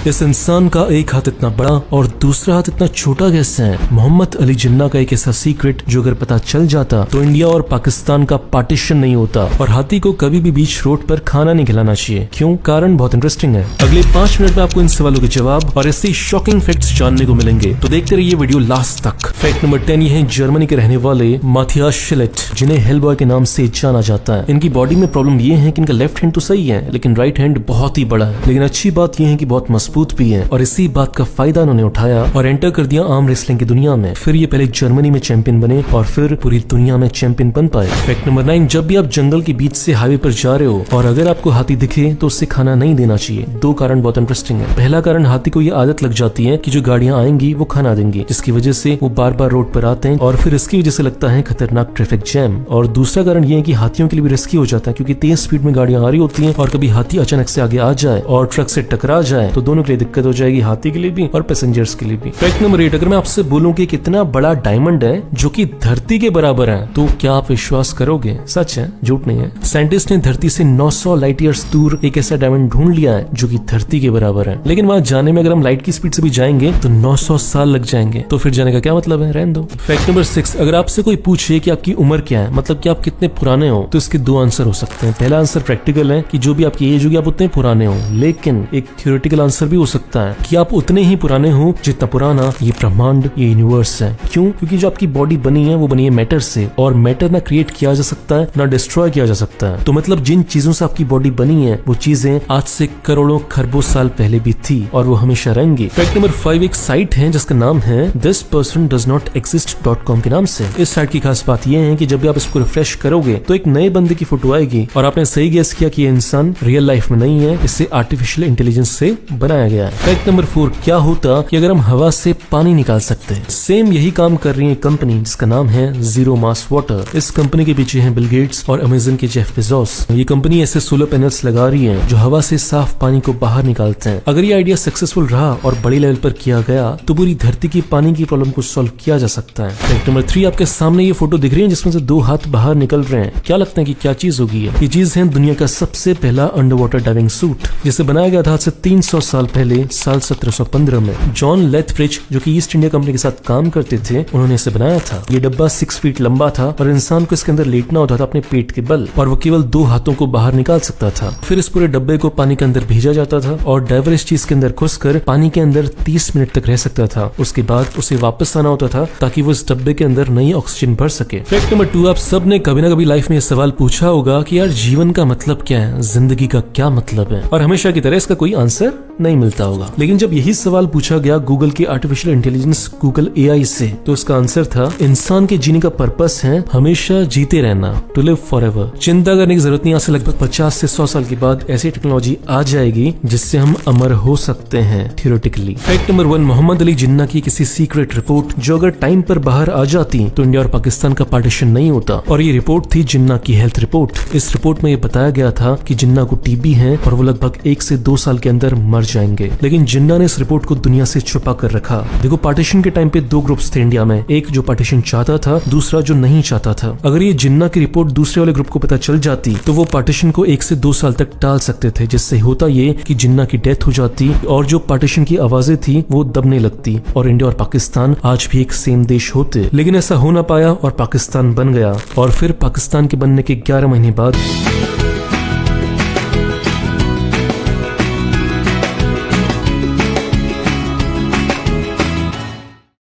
इस इंसान का एक हाथ इतना बड़ा और दूसरा हाथ इतना छोटा कैसे है? मोहम्मद अली जिन्ना का एक ऐसा सीक्रेट जो अगर पता चल जाता तो इंडिया और पाकिस्तान का पार्टीशन नहीं होता और हाथी को कभी भी बीच रोड पर खाना नहीं खिलाना चाहिए। क्यों? कारण बहुत इंटरेस्टिंग है। अगले 5 मिनट में आपको इन सवालों के जवाब और ऐसे शॉकिंग फैक्ट्स जानने को मिलेंगे, तो देखते रहिए वीडियो लास्ट तक। फैक्ट नंबर 10 ये है जर्मनी के रहने वाले माथियास शिलेट, जिन्हें हेलबॉय के नाम से जाना जाता है। इनकी बॉडी में प्रॉब्लम ये है कि इनका लेफ्ट हैंड तो सही है लेकिन राइट हैंड बहुत ही बड़ा है। लेकिन अच्छी बात यह है कि बहुत मजबूत भी है और इसी बात का फायदा उन्होंने उठाया और एंटर कर दिया आर्म रेसलिंग की दुनिया में। फिर ये पहले जर्मनी में चैंपियन बने और फिर पूरी दुनिया में चैंपियन बन पाए। फैक्ट नंबर 9 जब भी आप जंगल के बीच से हाईवे पर जा रहे हो और अगर आपको हाथी दिखे तो उससे खाना नहीं देना चाहिए। 2 कारण बहुत इंटरेस्टिंग है। पहला कारण, हाथी को ये आदत लग जाती है कि जो गाड़ियां आएंगी वो खाना देंगी, जिसकी वजह से वो बार बार रोड पर आते हैं और फिर इसकी वजह से लगता है खतरनाक ट्रैफिक जैम। और दूसरा कारण ये है कि हाथियों के लिए भी रिस्की हो जाता है क्योंकि तेज स्पीड में गाड़ियां आ रही होती हैं और कभी हाथी अचानक से आगे आ जाए और ट्रक से टकरा जाए तो दोनों के लिए दिक्कत हो जाएगी, हाथी के लिए भी और पैसेंजर्स के लिए भी। फैक्ट नंबर 8 अगर मैं आपसे बोलूं कि कितना बड़ा डायमंड है जो कि धरती के बराबर है तो क्या आप विश्वास करोगे? सच है, झूठ नहीं है। साइंटिस्ट ने धरती से 900 लाइट ईयर्स दूर एक ऐसा डायमंड ढूंढ लिया है जो कि धरती के बराबर है। लेकिन वहां जाने में अगर हम लाइट की स्पीड से भी जाएंगे तो 900 साल लग जाएंगे, तो फिर जाने का क्या मतलब है? रहने दो। फैक्ट नंबर 6 अगर आपसे कोई पूछे कि आपकी उम्र क्या है, मतलब कि आप कितने पुराने हो, तो इसके 2 आंसर हो सकते हैं। पहला आंसर प्रैक्टिकल है कि जो भी आपकी एज होगी आप उतने पुराने हो, लेकिन एक थ्योरेटिकल आंसर भी हो सकता है कि आप उतने ही पुराने हो जितना पुराना ये ब्रह्मांड, ये यूनिवर्स है। क्यों? क्योंकि जो आपकी बॉडी बनी है वो बनी है मैटर से और मैटर ना क्रिएट किया जा सकता है ना डिस्ट्रॉय किया जा सकता है। तो मतलब जिन चीजों से आपकी बॉडी बनी है वो चीजें आज से करोड़ों खरबों साल पहले भी थी और वो हमेशा रहेंगी। फैक्ट नंबर 5 एक साइट है जिसका नाम है thispersondoesnotexist.com के नाम से। इस साइट की खास बात यह है कि जब भी आप इसको रिफ्रेश करोगे तो एक नए बंदे की फोटो आएगी और आपने सही गेस किया कि ये इंसान रियल लाइफ में नहीं है, इसे आर्टिफिशियल इंटेलिजेंस से बनाया गया है। फैक्ट नंबर 4 क्या होता कि अगर हम हवा से पानी निकाल सकते हैं? सेम यही काम कर रही है कंपनी जिसका नाम है जीरो मास वाटर। इस कंपनी के पीछे हैं बिल गेट्स और अमेज़न के जेफ बेजोस। ये कंपनी ऐसे सोलर पैनल्स लगा रही है जो हवा से साफ पानी को बाहर निकालते हैं। अगर ये आइडिया सक्सेसफुल रहा और बड़ी लेवल पर किया गया तो पूरी धरती की पानी की प्रॉब्लम को सॉल्व किया जा सकता है। फैक्ट नंबर 3 आपके सामने ये फोटो दिख रही है जिसमें से 2 हाथ बाहर निकल रहे हैं। क्या लगता है कि क्या चीज होगी? ये चीज है दुनिया का सबसे पहला अंडर वाटर डाइविंग सूट, जिसे बनाया गया था आज से 300 साल पहले साल 1715 में। जॉन लेथब्रिज जो कि ईस्ट इंडिया कंपनी के साथ काम करते थे, उन्होंने इसे बनाया था। ये डब्बा 6 फीट लंबा था और इंसान को इसके अंदर लेटना होता था अपने पेट के बल और वो केवल 2 हाथों को बाहर निकाल सकता था। फिर इस पूरे डब्बे को पानी के अंदर भेजा जाता था और डाइवर इस चीज के अंदर घुसकर पानी के अंदर 30 मिनट तक रह सकता था। उसके बाद उसे वापस आना होता था ताकि वो इस डब्बे के अंदर नई ऑक्सीजन भर सके। फैक्ट नंबर 2 आप सब ने कभी ना कभी लाइफ में ये सवाल पूछा होगा कि यार जीवन का मतलब क्या है, जिंदगी का क्या मतलब है, और हमेशा की तरह इसका कोई आंसर नहीं मिलता होगा। लेकिन जब यही सवाल पूछा गया गूगल के आर्टिफिशियल इंटेलिजेंस गूगल AI से, तो इसका आंसर था इंसान के जीने का पर्पस है हमेशा जीते रहना, टू लिव फॉरएवर। चिंता करने की जरूरत नहीं, आज से लगभग 50 से 100 साल के बाद ऐसी टेक्नोलॉजी आ जाएगी जिससे हम अमर हो सकते हैं theoretically. Fact number 1 Mohammad Ali Jinnah की किसी सीक्रेट रिपोर्ट जो अगर टाइम पर बाहर आ जाती तो इंडिया और पाकिस्तान का पार्टीशन नहीं होता, और ये रिपोर्ट थी जिन्ना की हेल्थ रिपोर्ट। इस रिपोर्ट में ये बताया गया था कि जिन्ना को TB है और वो लगभग 1 से 2 साल के अंदर मर जाएंगे। लेकिन जिन्ना ने इस रिपोर्ट को दुनिया से छुपा कर रखा। देखो पार्टीशन के टाइम पे 2 ग्रुप्स थे इंडिया में, एक जो पार्टीशन चाहता था, दूसरा जो नहीं चाहता था। अगर ये जिन्ना की रिपोर्ट दूसरे वाले ग्रुप को पता चल जाती तो वो पार्टीशन को 1 से 2 साल तक टाल सकते थे, जिससे होता ये कि जिन्ना की डेथ हो जाती और जो पार्टीशन की आवाजें थी वो दबने लगती और इंडिया और पाकिस्तान आज भी एक सेम देश होते। लेकिन ऐसा हो ना पाया और पाकिस्तान बन गया। और फिर पाकिस्तान के बनने के 11 महीने बाद